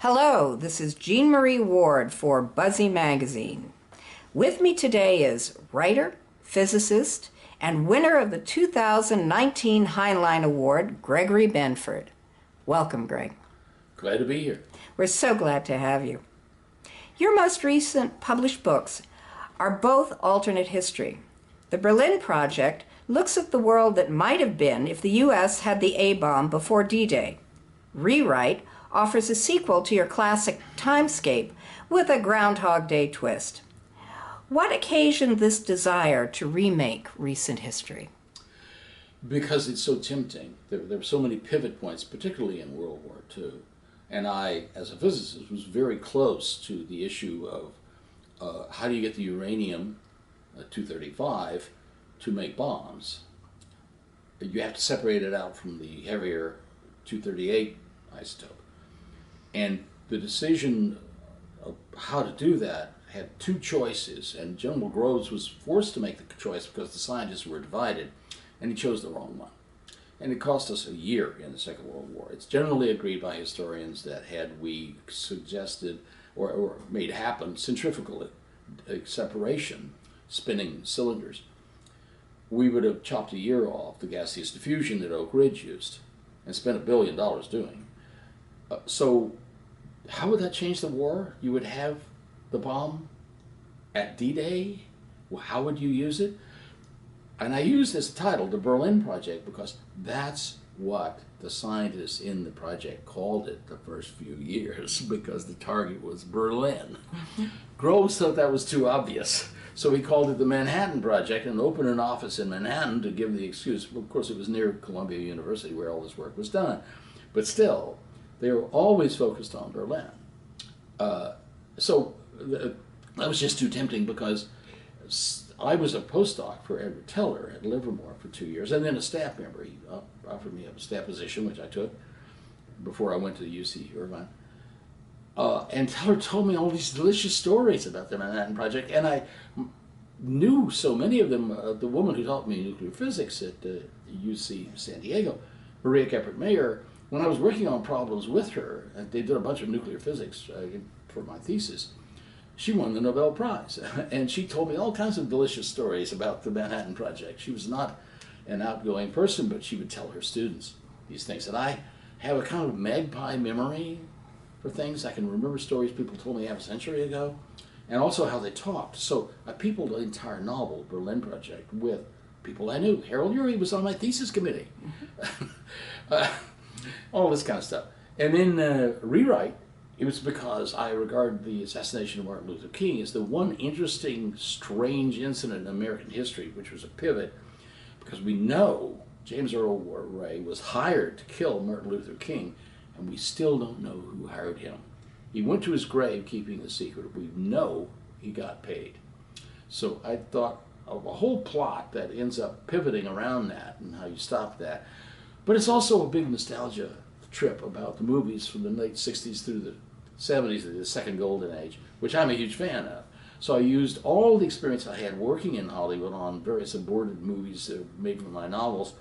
Hello, this is Jean Marie Ward for Buzzy Magazine. With me today is writer, physicist, and winner of the 2019 Heinlein Award, Gregory Benford. Welcome, Greg. Glad to be here. We're so glad to have you. Your most recent published books are both alternate history. The Berlin Project looks at the world that might have been if the U.S. had the A-bomb before D-Day. Rewrite offers a sequel to your classic Timescape with a Groundhog Day twist. What occasioned this desire to remake recent history? Because it's so tempting. There were so many pivot points, particularly in World War II. And I, as a physicist, was very close to the issue of how do you get the uranium 235 to make bombs. You have to separate it out from the heavier 238 isotope. And the decision of how to do that had two choices, and General Groves was forced to make the choice because the scientists were divided, and he chose the wrong one. And it cost us a year in the Second World War. It's generally agreed by historians that had we suggested or made happen centrifugal separation, spinning cylinders, we would have chopped a year off the gaseous diffusion that Oak Ridge used and spent $1 billion doing. So how would that change the war? You would have the bomb at D-Day? Well, how would you use it? And I use this title, the Berlin Project, because that's what the scientists in the project called it the first few years, because the target was Berlin. Groves thought that was too obvious, so he called it the Manhattan Project and opened an office in Manhattan to give the excuse. Well, of course, it was near Columbia University where all this work was done, but still, they were always focused on Berlin. So that was just too tempting because I was a postdoc for Edward Teller at Livermore for 2 years, and then a staff member. He offered me a staff position, which I took before I went to UC Irvine. And Teller told me all these delicious stories about the Manhattan Project, and I knew so many of them. The woman who taught me nuclear physics at UC San Diego, Maria Keppert-Mayer, when I was working on problems with her, and they did a bunch of nuclear physics for my thesis, she won the Nobel Prize. And she told me all kinds of delicious stories about the Manhattan Project. She was not an outgoing person, but she would tell her students these things. And I have a kind of magpie memory for things. I can remember stories people told me half a century ago, and also how they talked. So I peopled the entire novel, Berlin Project, with people I knew. Harold Urey was on my thesis committee. All this kind of stuff. And then Rewrite, it was because I regard the assassination of Martin Luther King as the one interesting, strange incident in American history, which was a pivot, because we know James Earl Ray was hired to kill Martin Luther King, and we still don't know who hired him. He went to his grave keeping the secret. We know he got paid. So I thought of a whole plot that ends up pivoting around that and how you stop that. But it's also a big nostalgia trip about the movies from the late 60s through the 70s, the second golden age, which I'm a huge fan of. So I used all the experience I had working in Hollywood on various aborted movies made from my novels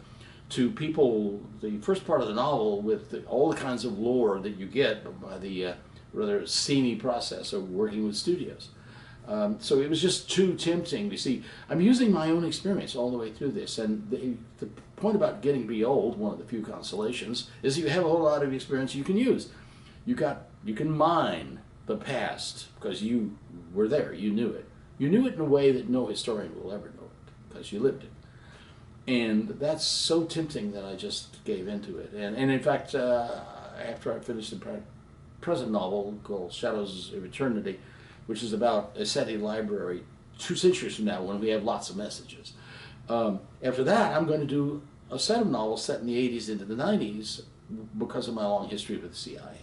to people, the first part of the novel with all the kinds of lore that you get by the rather seamy process of working with studios. So it was just too tempting to see. I'm using my own experience all the way through this, and the point about getting to be old, one of the few consolations, is you have a whole lot of experience you can use. You can mine the past because you were there, you knew it. You knew it in a way that no historian will ever know it because you lived it. And that's so tempting that I just gave into it. And in fact, after I finished the present novel called Shadows of Eternity, which is about a SETI library 2 centuries from now when we have lots of messages. After that, I'm going to do a set of novels set in the 80s into the 90s because of my long history with the CIA.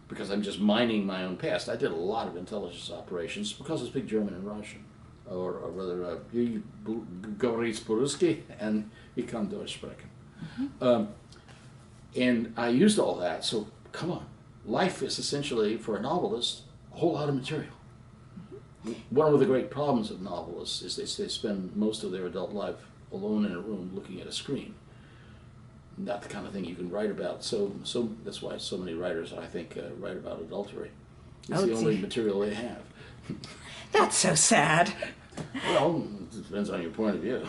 Because I'm just mining my own past. I did a lot of intelligence operations because I speak German and Russian. Or rather, Gregory Benford and ich kann Deutsch sprechen. And I used all that, so come on. Life is essentially, for a novelist, a whole lot of material. One of the great problems of novelists is they spend most of their adult life alone in a room looking at a screen. not the kind of thing you can write about. So that's why so many writers, I think, write about adultery. It's the only material they have. That's so sad. Well, it depends on your point of view.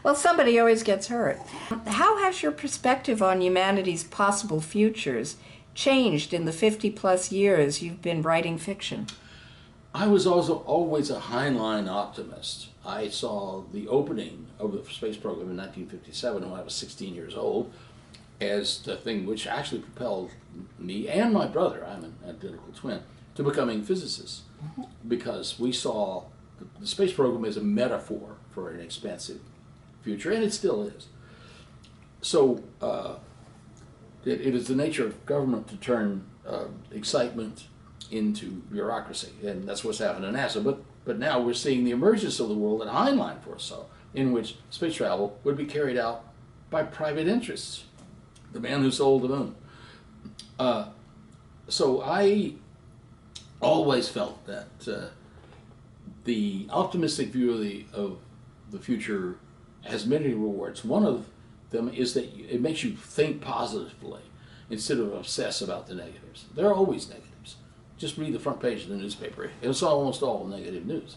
Well, somebody always gets hurt. How has your perspective on humanity's possible futures changed in the 50-plus years you've been writing fiction? I was also always a Heinlein optimist. I saw the opening of the space program in 1957 when I was 16 years old as the thing which actually propelled me and my brother, I'm an identical twin, to becoming physicists, because we saw the space program as a metaphor for an expansive future, and it still is. So it is the nature of government to turn excitement into bureaucracy, and that's what's happened in NASA. But now we're seeing the emergence of the world that Heinlein foresaw, in which space travel would be carried out by private interests. The man who sold the moon. So I always felt that the optimistic view of the future has many rewards. One of them is that it makes you think positively instead of obsess about the negatives. There are always negatives. Just read the front page of the newspaper. It's almost all negative news.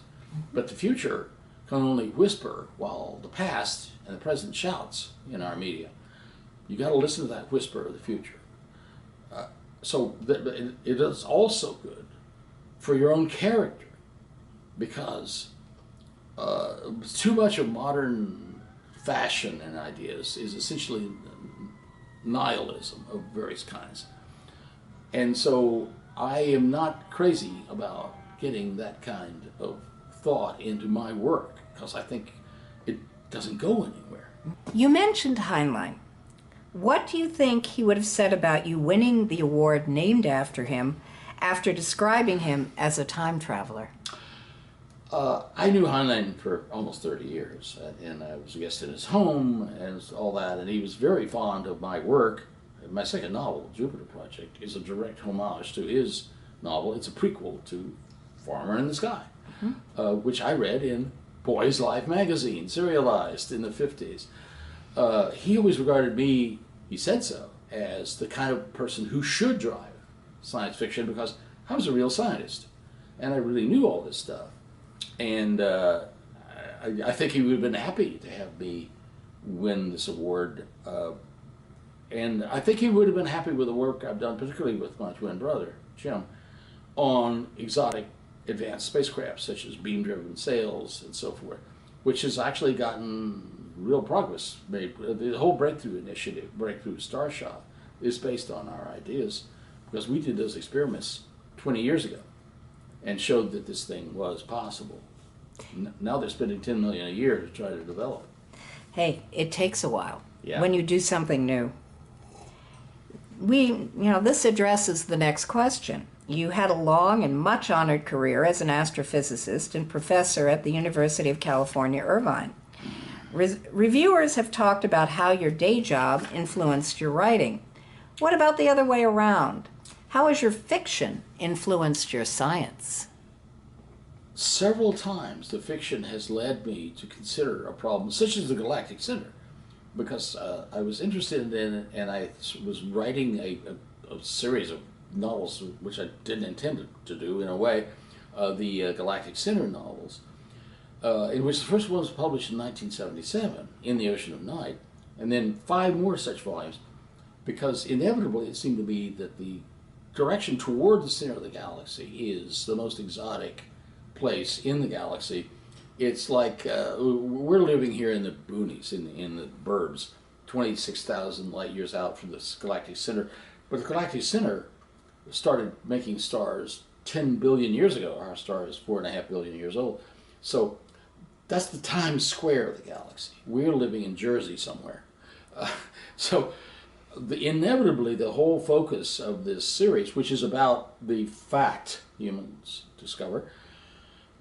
But the future can only whisper while the past and the present shouts in our media. You got to listen to that whisper of the future. So it is also good for your own character, because too much of modern fashion and ideas is essentially nihilism of various kinds. And so I am not crazy about getting that kind of thought into my work, because I think it doesn't go anywhere. You mentioned Heinlein. What do you think he would have said about you winning the award named after him after describing him as a time traveler? I knew Heinlein for almost 30 years, and I was a guest in his home and all that, and he was very fond of my work. My second novel, Jupiter Project, is a direct homage to his novel. It's a prequel to Farmer in the Sky, which I read in Boy's Life magazine, serialized in the 50s. He always regarded me, he said so, as the kind of person who should drive science fiction, because I was a real scientist and I really knew all this stuff. And I think he would have been happy to have me win this award. And I think he would have been happy with the work I've done, particularly with my twin brother, Jim, on exotic advanced spacecraft such as beam-driven sails and so forth, which has actually gotten real progress made. The whole Breakthrough Initiative, Breakthrough Starshot, is based on our ideas, because we did those experiments 20 years ago and showed that this thing was possible. Now they're spending $10 million a year to try to develop it. Hey, it takes a while Yeah. when you do something new. This addresses the next question. You had a long and much honored career as an astrophysicist and professor at the University of California, Irvine. Reviewers have talked about how your day job influenced your writing. What about the other way around? How has your fiction influenced your science? Several times the fiction has led me to consider a problem such as the galactic center, because I was interested in it, and I was writing a series of novels, which I didn't intend to do in a way, the Galactic Center novels, in which the first one was published in 1977, In the Ocean of Night, and then 5 more such volumes, because inevitably it seemed to me that the direction toward the center of the galaxy is the most exotic place in the galaxy. It's like we're living here in the boonies, in the burbs, 26,000 light years out from the galactic center. But the galactic center started making stars 10 billion years ago. Our star is 4.5 billion years old. So that's the Times Square of the galaxy. We're living in Jersey somewhere. Inevitably, the whole focus of this series, which is about the fact humans discover,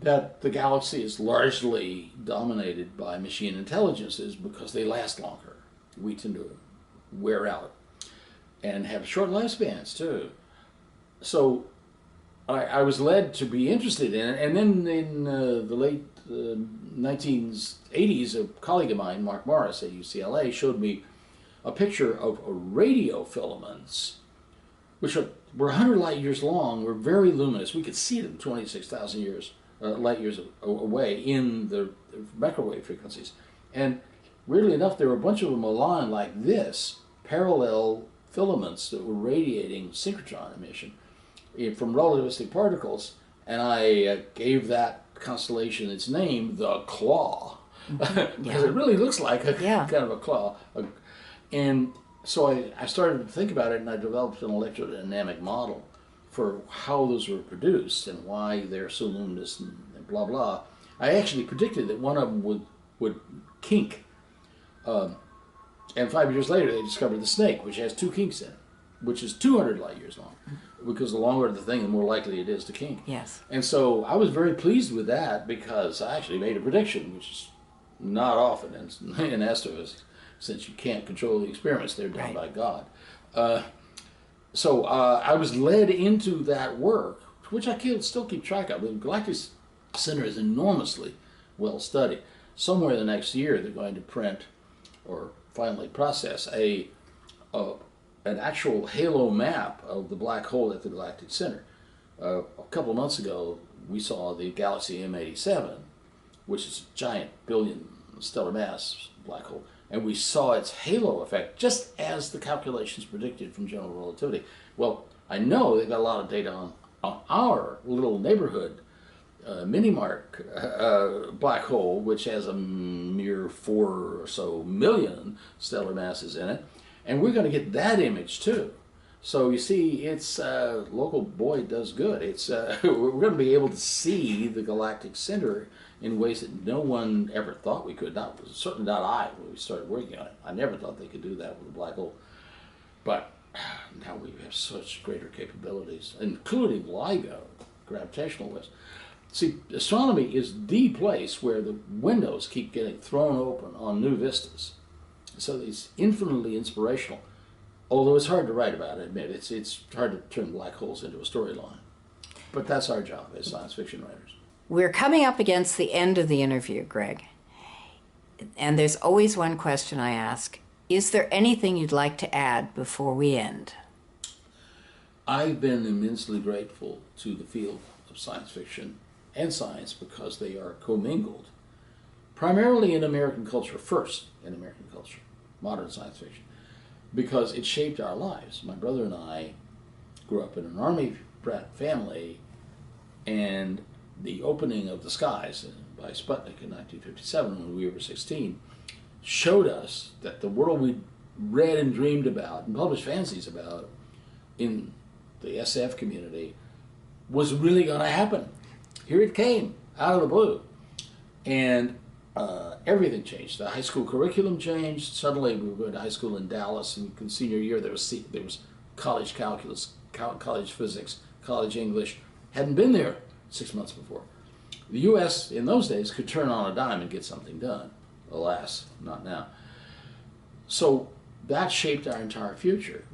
that the galaxy is largely dominated by machine intelligences because they last longer. We tend to wear out and have short lifespans too. So I was led to be interested in it, and then in the late 1980s, a colleague of mine, Mark Morris at UCLA, showed me a picture of radio filaments, which were 100 light years long, were very luminous. We could see them 26,000 light years away in the microwave frequencies. And weirdly enough, there were a bunch of them aligned like this, parallel filaments that were radiating synchrotron emission from relativistic particles. And I gave that constellation its name, the Claw, because it really looks like a kind of a claw. And so I started to think about it, and I developed an electrodynamic model for how those were produced and why they're so luminous and blah blah. I actually predicted that one of them would kink, and 5 years later they discovered the snake, which has 2 kinks in it, which is 200 light years long, because the longer the thing, the more likely it is to kink. Yes. And so I was very pleased with that, because I actually made a prediction, which is not often in astrophysics, since you can't control the experiments, they're done by God. So I was led into that work, which I still keep track of. The Galactic Center is enormously well studied. Somewhere in the next year, they're going to print or finally process an actual halo map of the black hole at the Galactic Center. A couple of months ago, we saw the galaxy M87, which is a giant billion stellar mass black hole, and we saw its halo effect just as the calculations predicted from general relativity. Well, I know they've got a lot of data on our little neighborhood mini-mark black hole, which has a mere 4 or so million stellar masses in it, and we're going to get that image too. So you see, it's local boy does good. It's we're going to be able to see the galactic center in ways that no one ever thought we could. Not certainly not I when we started working on it. I never thought they could do that with a black hole. But now we have such greater capabilities, including LIGO, gravitational waves. See, astronomy is the place where the windows keep getting thrown open on new vistas. So it's infinitely inspirational. Although it's hard to write about, I admit. It's hard to turn black holes into a storyline. But that's our job as science fiction writers. We're coming up against the end of the interview, Greg. And there's always one question I ask. Is there anything you'd like to add before we end? I've been immensely grateful to the field of science fiction and science because they are commingled, primarily in American culture, first in American culture, modern science fiction, because it shaped our lives. My brother and I grew up in an Army brat family, and the opening of the skies by Sputnik in 1957, when we were 16, showed us that the world we read and dreamed about and published fancies about in the SF community was really going to happen. Here it came, out of the blue. And everything changed. The high school curriculum changed. Suddenly we were going to high school in Dallas, and in senior year there was college calculus, college physics, college English. Hadn't been there 6 months before. The U.S. in those days could turn on a dime and get something done. Alas, not now. So that shaped our entire future.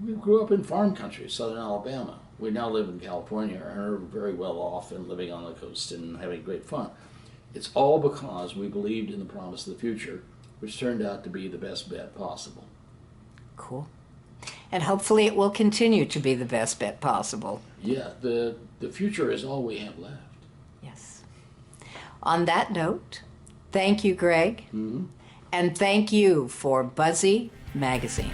We grew up in farm country, southern Alabama. We now live in California and are very well off and living on the coast and having great fun. It's all because we believed in the promise of the future, which turned out to be the best bet possible. Cool. And hopefully it will continue to be the best bet possible. Yeah, the future is all we have left. Yes. On that note, thank you, Greg. Mm-hmm. And thank you for Buzzy Magazine.